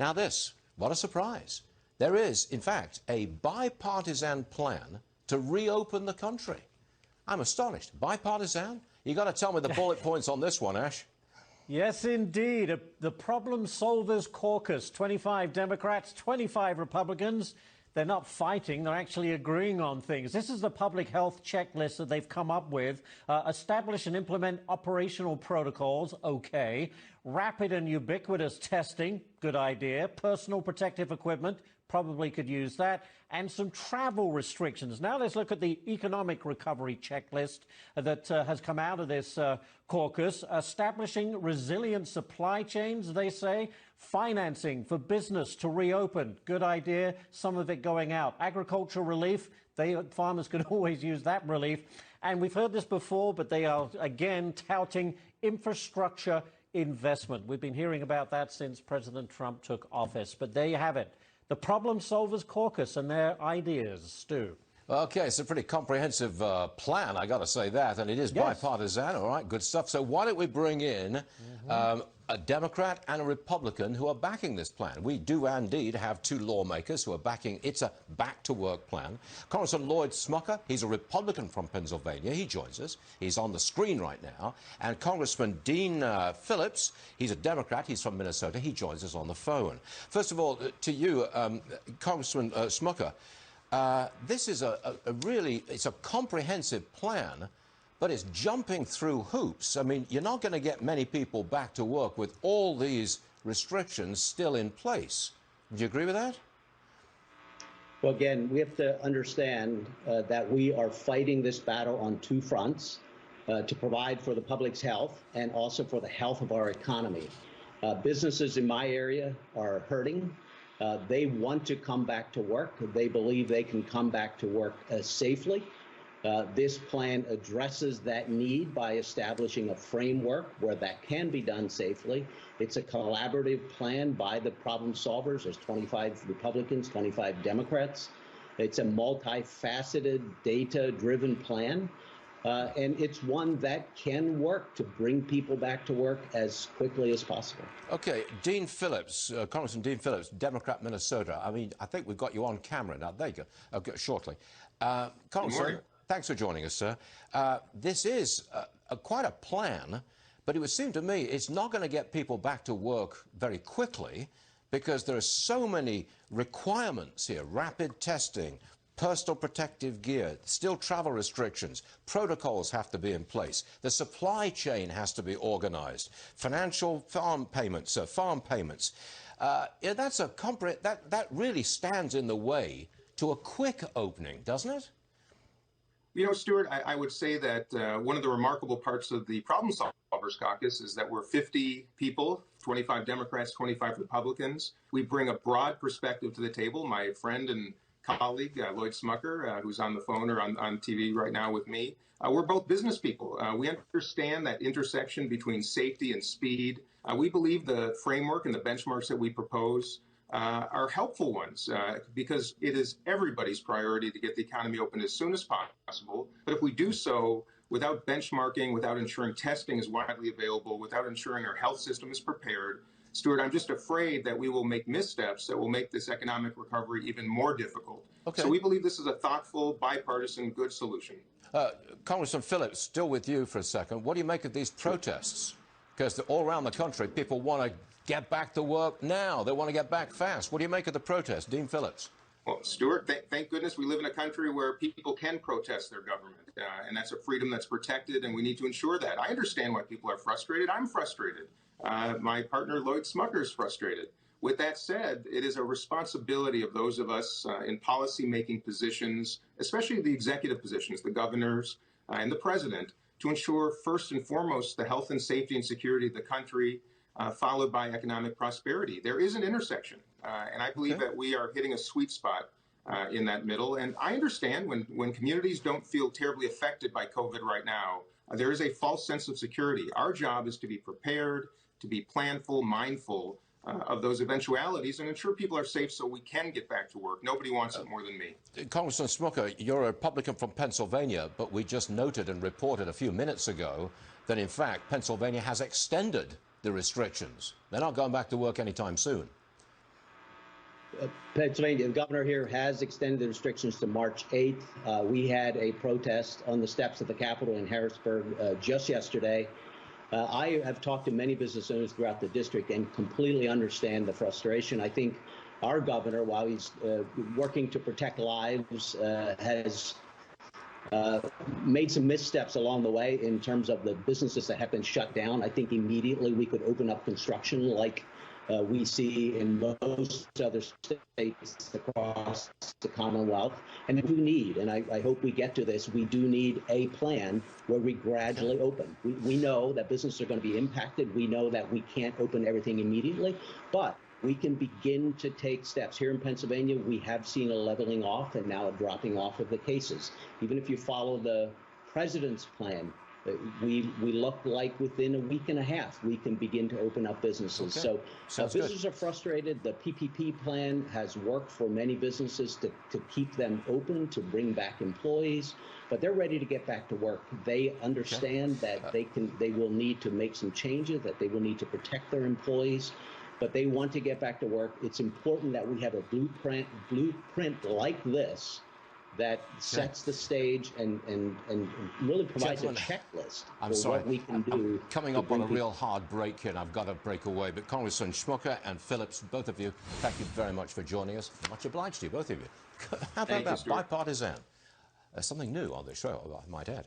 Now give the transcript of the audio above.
Now this, what a surprise. There is, in fact, a bipartisan plan to reopen the country. I'm astonished. Bipartisan? You got to tell me the bullet points on this one, Ash. Yes, indeed. The Problem Solvers Caucus, 25 Democrats, 25 Republicans. They're not fighting, they're actually agreeing on things. This is the public health checklist that they've come up with. Establish and implement operational protocols, okay. Rapid and ubiquitous testing, good idea. Personal protective equipment, probably could use that. And some travel restrictions. Now let's look at the economic recovery checklist that has come out of this caucus. Establishing resilient supply chains, they say. Financing for business to reopen, good idea. Some of it going out. Agricultural relief, farmers could always use that relief. And we've heard this before, but they are again touting infrastructure investment. We've been hearing about that since President Trump took office. But there you have it. The Problem Solvers Caucus and their ideas. Stu. Okay, it's a pretty comprehensive plan, I got to say that, and it is bipartisan. All right, good stuff. So why don't we bring in a Democrat and a Republican who are backing this plan? We do indeed have two lawmakers who are backing. It's a back-to-work plan. Congressman Lloyd Smucker, he's a Republican from Pennsylvania. He joins us. He's on the screen right now. And Congressman Dean Phillips, he's a Democrat. He's from Minnesota. He joins us on the phone. First of all, to you, Congressman Smucker, this is it's a comprehensive plan, but it's jumping through hoops. I mean, you're not going to get many people back to work with all these restrictions still in place. Would you agree with that? Well, again, we have to understand that we are fighting this battle on two fronts to provide for the public's health and also for the health of our economy. Businesses in my area are hurting. They want to come back to work. They believe they can come back to work safely. This plan addresses that need by establishing a framework where that can be done safely. It's a collaborative plan by the problem solvers. There's 25 Republicans, 25 Democrats. It's a multifaceted, data-driven plan. And it's one that can work to bring people back to work as quickly as possible. Okay, Dean Phillips, Congressman Dean Phillips, Democrat, Minnesota. I mean, I think we've got you on camera now. There you go. Okay, shortly. Congressman, thanks for joining us, sir. This is quite a plan, but it would seem to me it's not going to get people back to work very quickly because there are so many requirements here, rapid testing, personal protective gear, still travel restrictions, protocols have to be in place, the supply chain has to be organized, financial farm payments. That really stands in the way to a quick opening, doesn't it? You know, Stuart, I would say that one of the remarkable parts of the Problem Solvers Caucus is that we're 50 people, 25 Democrats, 25 Republicans. We bring a broad perspective to the table. My friend and colleague, Lloyd Smucker, who's on the phone or on TV right now with me. We're both business people. We understand that intersection between safety and speed. We believe the framework and the benchmarks that we propose are helpful ones because it is everybody's priority to get the economy open as soon as possible. But if we do so without benchmarking, without ensuring testing is widely available, without ensuring our health system is prepared, Stuart, I'm just afraid that we will make missteps that will make this economic recovery even more difficult. Okay. So we believe this is a thoughtful, bipartisan, good solution. Congressman Phillips, still with you for a second. What do you make of these protests? Because all around the country, people want to get back to work now. They want to get back fast. What do you make of the protests? Dean Phillips. Well, Stuart, thank goodness we live in a country where people can protest their government. And that's a freedom that's protected, and we need to ensure that. I understand why people are frustrated. I'm frustrated. My partner, Lloyd Smucker, is frustrated. With that said, it is a responsibility of those of us in policy-making positions, especially the executive positions, the governors and the president, to ensure first and foremost the health and safety and security of the country, followed by economic prosperity. There is an intersection, and I believe that we are hitting a sweet spot in that middle. And I understand when communities don't feel terribly affected by COVID right now, there is a false sense of security. Our job is to be prepared, to be planful, mindful of those eventualities and ensure people are safe so we can get back to work. Nobody wants it more than me. Congressman Smucker, you're a Republican from Pennsylvania, but we just noted and reported a few minutes ago that, in fact, Pennsylvania has extended the restrictions. They're not going back to work anytime soon. Pennsylvania, the governor here has extended the restrictions to March 8th. We had a protest on the steps of the Capitol in Harrisburg just yesterday. I have talked to many business owners throughout the district and completely understand the frustration. I think our governor, while he's working to protect lives, has made some missteps along the way in terms of the businesses that have been shut down. I think immediately we could open up construction like we see in most other states across the Commonwealth. And we do need, and I hope we get to this, we do need a plan where we gradually open. We know that businesses are going to be impacted. We know that we can't open everything immediately, but we can begin to take steps. Here in Pennsylvania, we have seen a leveling off and now a dropping off of the cases. Even if you follow the president's plan, we look like within a week and a half, we can begin to open up businesses. Okay. So businesses are frustrated. The PPP plan has worked for many businesses to keep them open, to bring back employees, but they're ready to get back to work. They understand that they will need to make some changes, that they will need to protect their employees, but they want to get back to work. It's important that we have a blueprint like this that sets the stage and really provides a checklist for what we can do. I'm coming up on a real hard break here, and I've got to break away. But Congressman Smucker and Phillips, both of you, thank you very much for joining us. Much obliged to you, both of you. How about that? Bipartisan. Something new on this show, I might add.